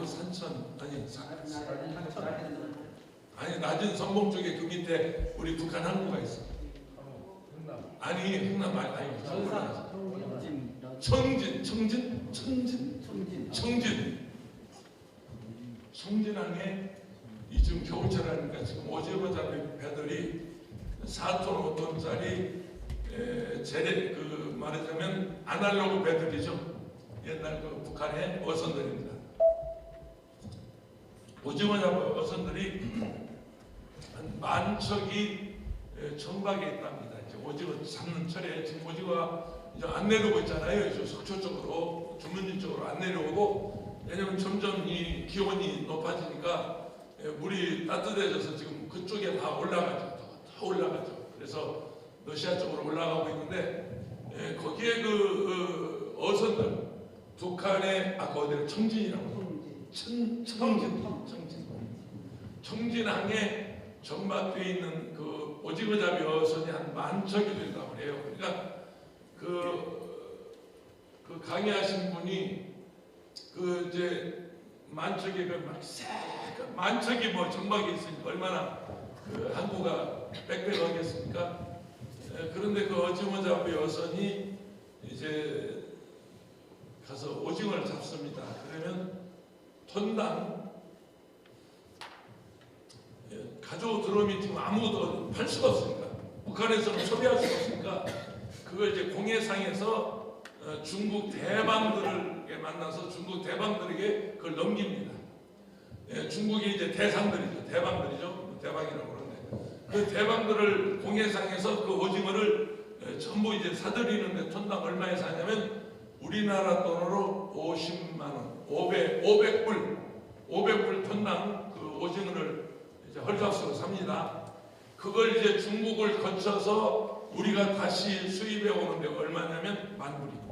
아니 낮은 선봉 쪽에 그 밑에 우리 북한 항구가 있어. 아니 흥남 아니 청진항에 이 지금 겨울철 하니까 지금 오징어 잡이 배들이 4톤 5톤짜리 그 말하자면 아날로그 배들이죠. 옛날 그 북한의 어선들입니다. 오징어 잡이 어선들이 한 10,000척이 청박에 있답니다. 이제 오징어 잡는 철에 지금 오징어가 이제 안 내려오고 있잖아요. 이제 속초 쪽으로 주문진 쪽으로 안 내려오고, 왜냐면 점점 이 기온이 높아지니까 물이 따뜻해져서 지금 그쪽에 다 올라가죠. 다 올라가죠. 그래서 러시아 쪽으로 올라가고 있는데 거기에 그 어선들 북한의 아까 어디를 청진이라고 청진항에 정박되어 있는 그 오징어 잡이 어선이 한 10,000척이 된다고 그래요. 그러니까 그 강의하신 분이 그 이제 10,000척이 막 만척이 뭐 정박이 있으니까 얼마나 그 항구가 빽빽하겠습니까? 그런데 그 오징어 잡이 어선이 이제 가서 오징어를 잡습니다. 그러면 톤당 가지고 들어오면 지금 아무도 팔 수가 없으니까, 북한에서는 소비할 수가 없으니까 그걸 이제 공해상에서 중국 대방들에게 만나서 중국 대방들에게 그걸 넘깁니다. 중국이 이제 대상들이죠. 대방들이죠. 대방이라고 그러는데 그 대방들을 공해상에서 그 오징어를 전부 이제 사들이는데 톤당 얼마에 사냐면 우리나라 돈으로 50만 원, 500불 톤당 그 오징어를 이제 헐값으로 삽니다. 그걸 이제 중국을 거쳐서 우리가 다시 수입해 오는데 얼마냐면 10,000불이고.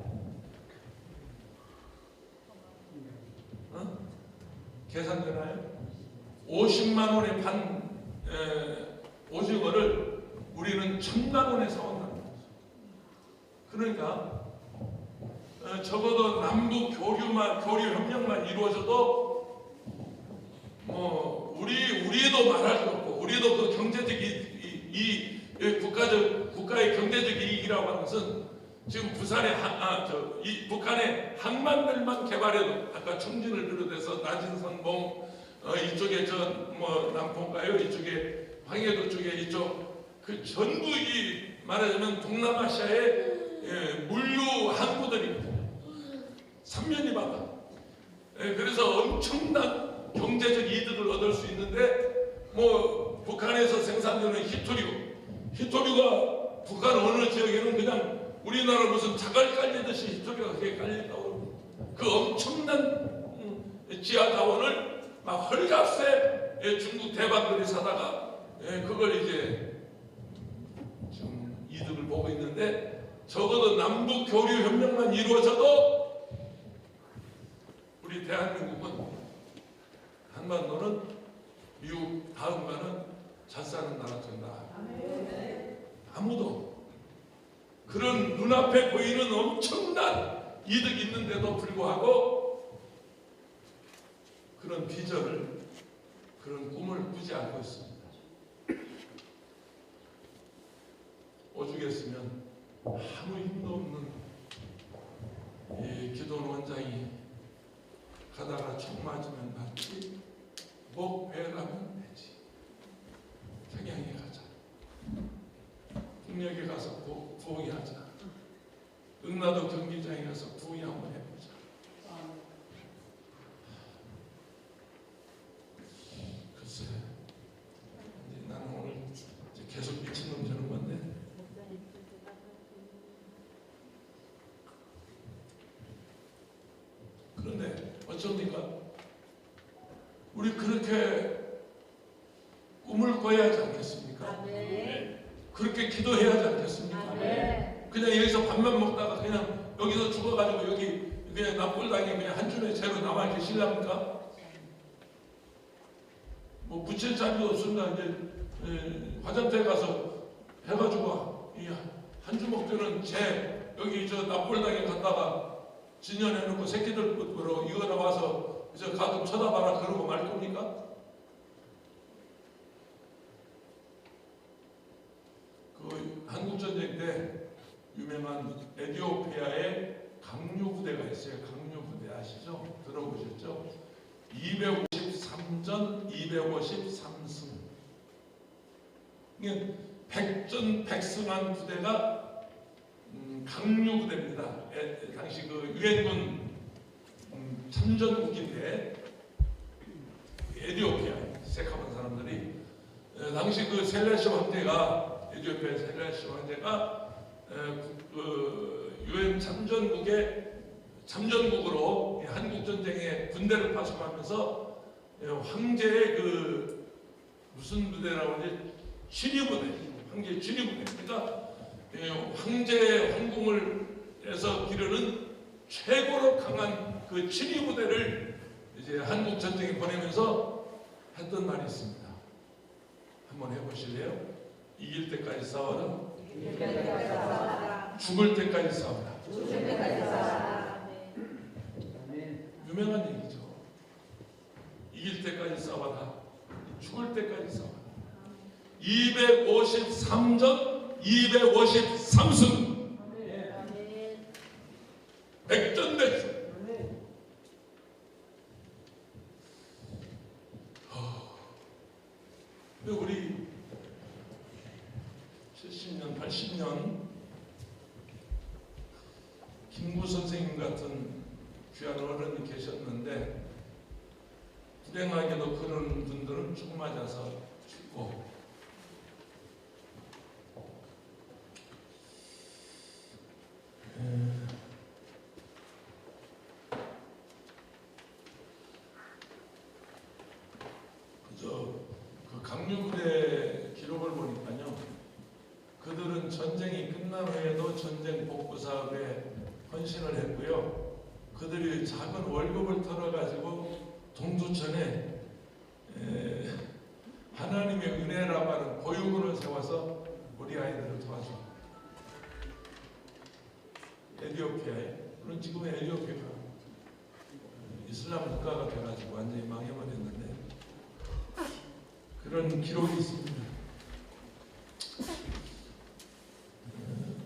계산되나요? 50만 원에 판 오징어를 우리는 1,000만 원에 사온다는 거죠. 그러니까 적어도 남북 교류 협력만 이루어져도 뭐 우리도 말할 수 없고, 우리도 그 경제적 이 국가의 경제적 이익이라고 하는 것은 지금 부산의 이 북한의 항만들만 개발해도 아까 청진을 비롯해서 낮은 선봉 이쪽에 뭐 남포인가요? 이쪽에 황해도 쪽에 이쪽 그 전부 이 말하자면 동남아시아의 물류 항구들입니다. 삼면이 바다. 그래서 엄청난 경제적 이득을 얻을 수 있는데, 뭐 북한에서 생산되는 히토류가 북한 어느 지역에는 그냥 우리나라 무슨 자갈 깔리듯이 히토류가 그게 깔린다고. 그 엄청난 지하 자원을 막 헐값에 중국 대방들이 사다가 그걸 이제 지금 이득을 보고 있는데, 적어도 남북 교류 협력만 이루어져도 우리 대한민국은 한반도는 미국 다음가는 잘 사는 나라 된다. 아무도 그런 눈앞에 보이는 엄청난 이득이 있는데도 불구하고 그런 비전을, 그런 꿈을 꾸지 않고 있습니다. 오죽했으면 아무 힘도 없는 이 기돈 원장이 가다가 총 맞으면 맞지, 목배라면 되지. 평양에 가자, 풍력에 가서 부흥하자, 응나도 경기장에 가서 부흥 한번 해보자. 글쎄, 이제 나는 오늘 이제 계속 미친놈 되는 건데, 그런데 어쩝니까? 우리 그렇게 꿈을 꿔야 하지 않겠습니까? 그렇게 기도해야 하지 않겠습니까? 그냥 여기서 밥만 먹다가 그냥 여기서 죽어가지고 여기 그냥 납골당에 그냥 한 줌의 채로 남아 계시랍니까? 뭐 부칠 자리도 없습니다. 이제 화장터에 가서 해가지고 이 한 주먹 되는 채 여기 저 납골당에 갔다가 진연해놓고 새끼들 끝으로 이거 나와서 저 가끔 쳐다봐라 그러고 말 겁니까? 그 한국전쟁 때 유명한 에티오피아의 강요부대가 있어요. 강요부대 아시죠? 들어보셨죠? 253전 253승. 이게 백전백승한 부대가 강요부대입니다. 당시 그 유엔군 참전국인데 에티오피아 세카본 사람들이 당시 그 셀레시 황제가 에티오피아 셀레시 황제가 그 유엔 참전국으로 한국 전쟁에 군대를 파송하면서 황제의 그 무슨 부대라고 하지? 진위부대, 황제의 진위부대. 그러니까 황제의 황궁을 해서 기르는 최고로 강한 그 진위부대를 이제 한국 전쟁에 보내면서 했던 말이 있습니다. 한번 해보실래요? 이길 때까지 싸워라. 죽을 때까지 싸워라. 유명한 얘기죠. 이길 때까지 싸워라. 죽을 때까지 싸워라. 253전 253승. 백전백승. 우리 70년, 80년 김구 선생님 같은 귀한 어른이 계셨는데 불행하게도 그런 분들은 쭉 맞아서 죽고 그 강류부대 기록을 보니까요, 그들은 전쟁이 끝난 후에도 전쟁 복구 사업에 헌신을 했고요. 그들이 작은 월급을 털어가지고 동두천에 하나님의 은혜라고 하는 보육원을 세워서 우리 아이들을 도와줍니다. 에티오피아에, 물론 지금은 에티오피아가 이슬람 국가가 돼가지고 완전히 망해버렸는데 그런 기록이 있습니다.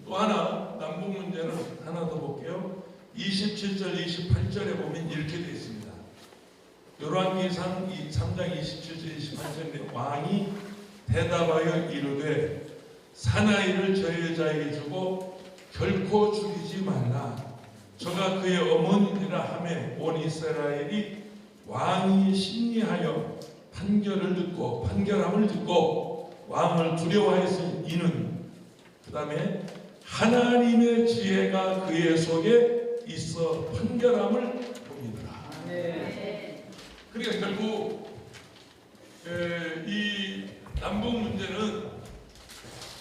또 하나 남북 문제는 하나 더 볼게요. 27절 28절에 보면 이렇게 되어 있습니다. 열왕기상 3장 27절 28절에 왕이 대답하여 이르되 사나이를 저 여자에게 주고 결코 죽이지 말라. 저가 그의 어머니라 하매 온 이스라엘이 왕이 심리하여 판결함을 듣고 왕을 두려워하였으니 이는 그 다음에 하나님의 지혜가 그의 속에 있어 판결함을 봅니다. 그러니까 결국 이 남북 문제는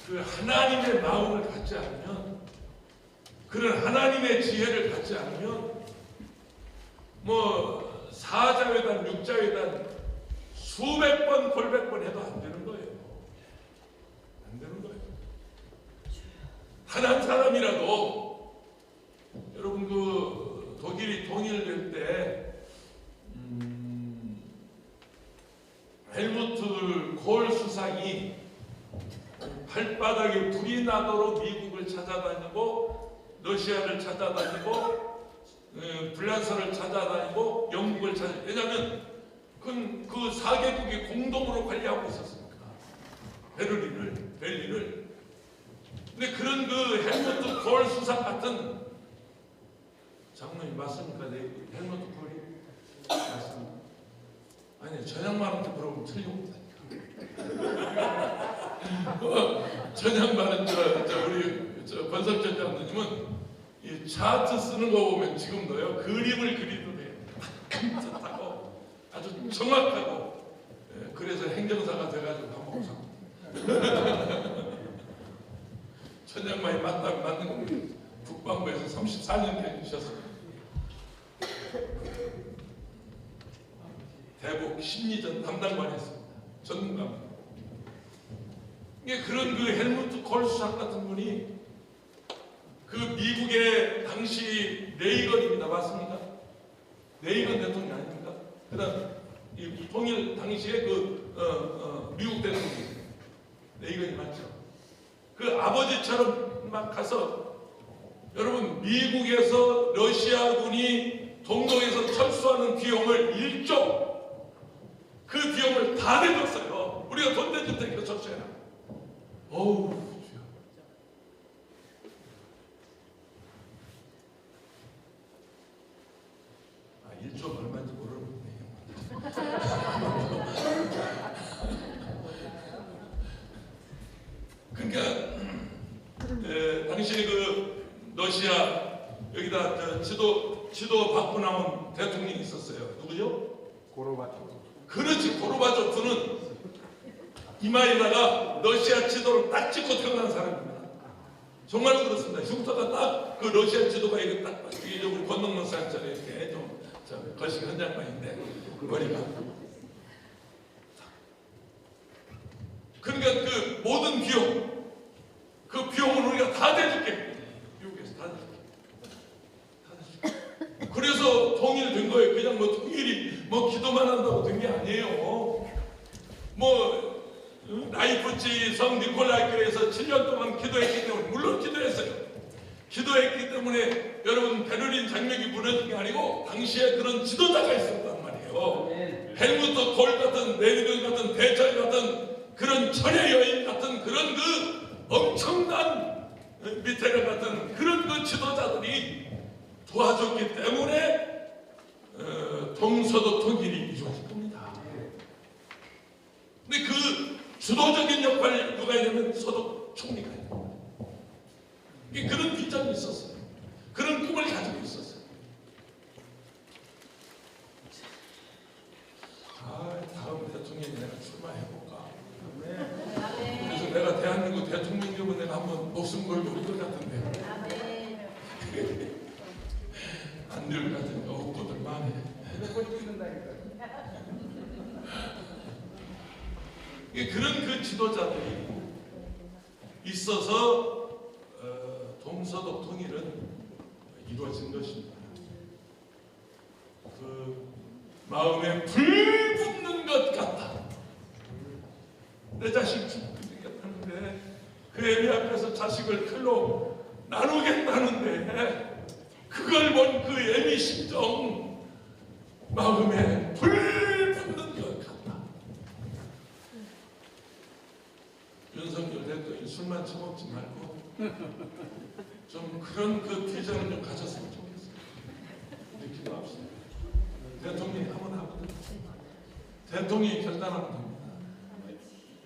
그 하나님의 마음을 갖지 않으면, 그런 하나님의 지혜를 갖지 않으면 뭐 사자회단 육자회단 수백 번 골백 번 해도 안 되는 거예요. 안 되는 거예요. 단 한 사람이라도, 여러분 그 독일이 통일될 때 헬무트 콜 수상이 발바닥에 불이 나도록 미국을 찾아다니고 러시아를 찾아다니고 불란서를 찾아다니고 영국을 왜냐하면 그 4개국이 공동으로 관리하고 있었으니까 베를린을. 근데 그런 그 헬무트 콜 수상 같은 장로님 맞습니까? 헬무트 콜이 맞습니다. 아니 저 양반한테 물어보면 틀림없다니까. 저 양반은 우리 권석전 장로님은 이 차트 쓰는 거 보면 지금도요 그림을 그리도 돼요. 탁탁하고 아주 정확하고. 그래서 행정사가 돼가지고 한번 상. 천양만이 맞다면 맞는 겁니다. 국방부에서 34년 해주셔서 대북 심리전 담당관 했습니다. 전문가입니다. 이게 그런 그 헬무트 콜 수상 같은 분이 그 미국의 당시 레이건입니다. 맞습니까? 레이건 대통령 아닙니까? 그다음 이 통일 당시에 미국 대통령 레이건이 맞죠. 그 아버지처럼 막 가서 여러분 미국에서 러시아군이 동독에서 철수하는 비용을 1조 그 비용을 다 내줬어요. 우리가 돈 내줄 테니까 철수해라. 어우 주여. 아 1조 얼마인지 모르는군요. 그러니까 당시에 그 러시아 여기다 지도 받고 나온 대통령이 있었어요. 누구죠? 고로바초프. 그렇지. 고르바초프는 이마에다가 러시아 지도를 딱 찍고 태어난 사람입니다. 정말로 그렇습니다. 흉터가 딱 그 러시아 지도가 이게 딱 이게 우리 권동문 사람처럼 이렇게 좀 거식 한 장만인데 머리가. 그러니까 그 모든 비용 그 비용을 우리가 다 대줄게. 미국에서 다 대줄게. 그래서 통일된 거예요. 그냥 뭐 통일이 뭐 기도만 한다고 된 게 아니에요. 뭐 라이프치 성 니콜라이 교회에서 7년 동안 기도했기 때문에 물론 기도했어요. 기도했기 때문에 여러분 베를린 장벽이 무너진 게 아니고 당시에 그런 지도자가 있었단 말이에요. 헬무트 콜 같은 레니든 같은 대철 같은 그런 철의 여인 같은 그런 그 엄청난 미테르 같은 그런 그 지도자들이 도와줬기 때문에 동서독 통일이 이루어질 겁니다. 근데 그 주도적인 역할을 누가 했냐면 서독 총리가 해요. 그런 비전이 있었어요. 그런 꿈을 가지고 있었어요. 다음 대통령이 내가 출마해볼까? 그래서 내가 대한민국 대통령 되면 내가 한번 목숨 걸고 올 것 같은데 안 될 것 같으니까 옥고들 많이 그런 그 지도자들이 있어서 동서독 통일은 이루어진 것입니다. 그 마음에 불 붙는 것 같다. 내 자식 죽겠다는데 그 애미 앞에서 자식을 칼로 나누겠다는데 그걸 본 그 애미 심정 마음에 불 붙는 것 같다. 윤석열 대통령이 술만 처먹지 말고 좀 그런 그 비전을 좀 가졌으면 좋겠어요. 우리 기도합시다. 대통령이 하면 하거든. 대통령이 결단하면 됩니다.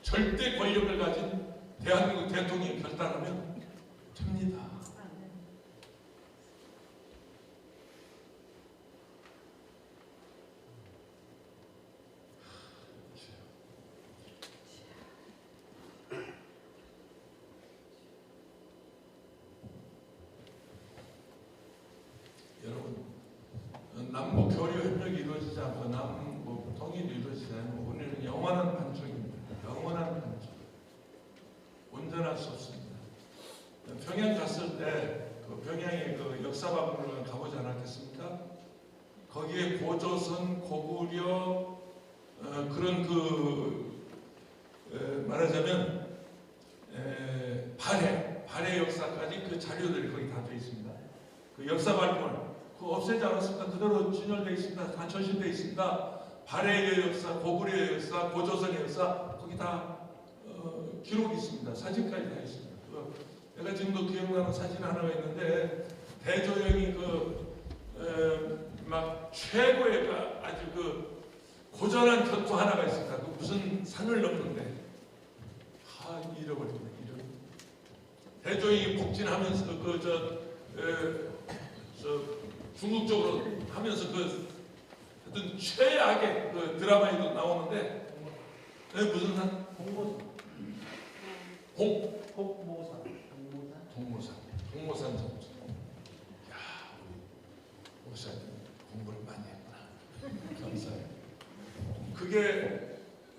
절대 권력을 가진 대한민국 대통령이 결단하면 됩니다. 여러분 남북 교류 협력이 이루어지지 않고 남북 통일이 이루어지지 않으면 우리는 영원한 반쪽입니다. 영원한 반쪽. 온전할 수 없습니다. 평양 갔을 때 그 평양에 그 역사박물관 가보지 않았겠습니까? 거기에 고조선, 고구려 그런 말하자면 발해 역사까지 그 자료들이 거기 다 되어 있습니다. 그 역사박물관 그거 없애지 않았습니까? 그대로 진열되어 있습니다. 다 전시되어 있습니다. 발해의 역사, 고구려의 역사, 고조선의 역사 거기 다 기록이 있습니다. 사진까지 다 있습니다. 내가 지금도 기억나는 사진 하나가 있는데 대조영이 막 최고의 아주 그 고전한 격투 하나가 있습니다. 그 무슨 산을 넘는데 잃어버립니다. 대조영이 복진하면서 중국 쪽으로 하면서 어떤 최악의 그 드라마에도 나오는데 무슨 산? 동모산 정수. 야, 우리 목사님 공부를 많이 했구나. 감사해요. 그게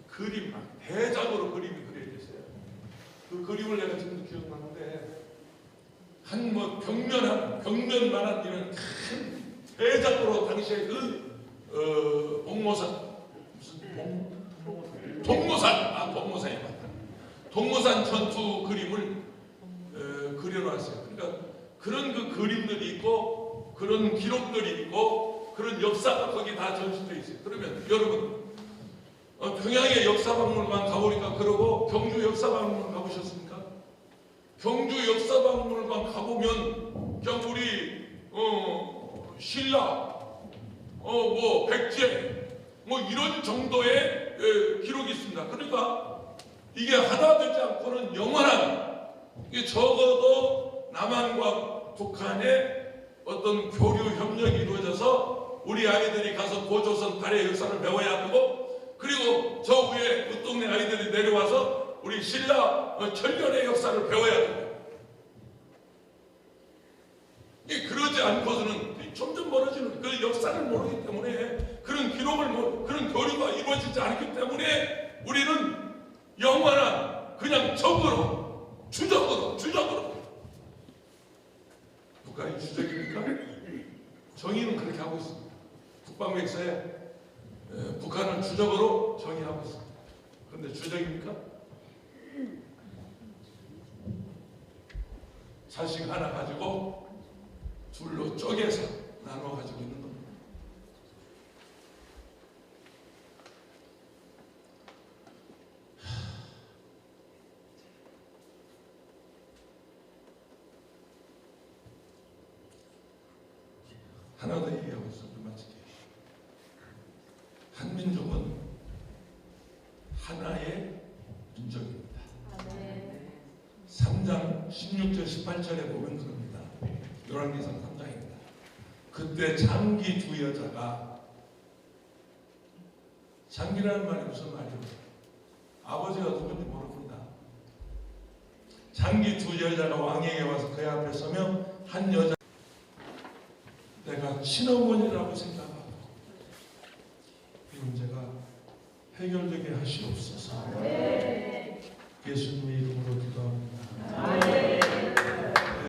그림 막 대작으로 그림이 그려져 있어요. 그 그림을 내가 지금도 기억나는데 한 뭐 벽면만한 이런 큰 대작으로 당시에 그 동모산 무슨 동모산이 맞다. 동모산 전투 그림을 그려놨어요. 그러니까 그런 그 그림들이 있고 그런 기록들이 있고 그런 역사가 거기 다 전시되어 있어요. 그러면 여러분 평양의 역사박물관 가보니까 그러고 경주 역사박물관 가보셨습니까? 경주 역사박물관 가보면 그냥 우리 신라 뭐 백제 뭐 이런 정도의 기록이 있습니다. 그러니까 이게 하나 되지 않고는 영원한 이게 적어도 남한과 북한의 어떤 교류 협력이 이루어져서 우리 아이들이 가서 고조선 발해 역사를 배워야 하고 그리고 저 위에 웃동네 아이들이 내려와서 우리 신라 철련의 역사를 배워야 됩니다. 그러지 않고서는 점점 멀어지는 그 역사를 모르기 때문에 그런 기록을 그런 교류가 이루어지지 않기 때문에 우리는 영원한 그냥 적으로 주적으로 북한이 주적입니까? 정의는 그렇게 하고 있습니다. 국방백서에 북한은 주적으로 정의하고 있습니다. 그런데 주적입니까? 자식 하나 가지고 둘로 쪼개서 나눠 가지고 있는 겁니다. 하나 더 얘기하고 있어. 마치게. 한민족은 하나의 민족입니다. 3장 16절 18절에 보면 그럽니다. 열왕기상 3장입니다. 그때 장기 두 여자가 장기라는 말이 무슨 말이에요? 아버지가 누군지 모릅니다. 장기 두 여자가 왕에게 와서 그의 앞에 서며 한 여자 내가 친어머니라고 생각하고 이 문제가 해결되게 하시옵소서. 예수님이